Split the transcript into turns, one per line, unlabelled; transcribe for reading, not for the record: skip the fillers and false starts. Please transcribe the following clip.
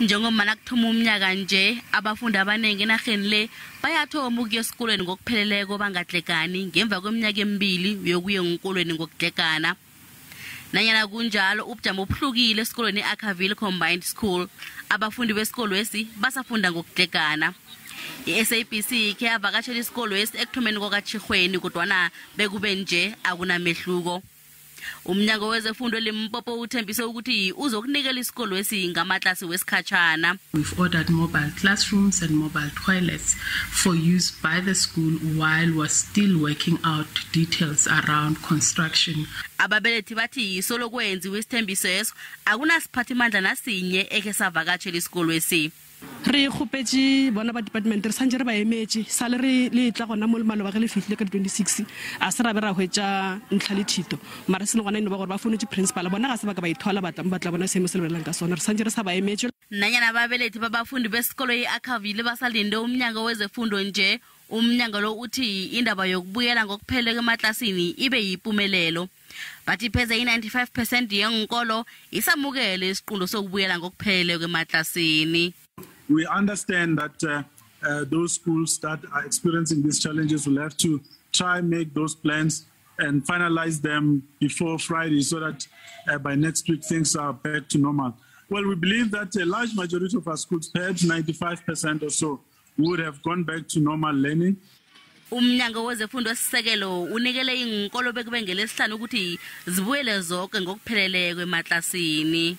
Njengoba nakuthoma umnyaka nje, abafundi abanengi enarheni le bayathoma ukuya esikolweni ngokupheleleko bangadlekani ngemva kweminyaka emibili yokuya enkolweni ngokudlekana. Nanyana kunjalo, ubujamo obuhlukile esikolweni i-Akaville Combined School. Abafundi besikolo basafunda ngokudlekana. I-SABC ke yavakatshela isikolo ekuthomeni kwakaTjhirhweni kodwana bekube nje akunamehluko. Umnyango wezefundo Limpopo uthembise ukuthi uzokunikela isikolo ngamaklasi wesikhatshana.
We've ordered mobile classrooms and mobile toilets for use by the school while we're still working out details around construction.
Ababelethi bathi solo kwenziwe isithembiso eso akunasiphathimandla nasinye ekhe savakatshela isikolo
re khopetse bona ba department re sanje re ba emetse salary le tla gona mo lemalo ba ge le fitlile ka 26 a se ra be ra hwetša ntlha le thito mara se le gona ino ba gore ba fonetse principal bona ga se ba ka ba ithola batla bona se mo se lebelang ka sona re sanje re sa ba emetse.
Nanyana babelethi babafundi besikolo i-Akaville basalinde umnyango wezefundo nje, umnyango lo uthi indaba yokubuyela ngokupheleleko emaklasini ibe yimpumelelo. Bathi pheze i-95% yeenkolo isamukele isiqundo sokubuyela ngokupheleleko emaklasini.
We understand that those schools that are experiencing these challenges will have to try and make those plans and finalize them before Friday so that by next week things are back to normal. Well, we believe that a large majority of our schools, perhaps 95% or so, would have gone back to normal learning.
Umnyango wezefundo esisekelo unikele iinkolo bekube ngelesihlanu ukuthi zibuyele zonke ngokupheleleko emaklasini.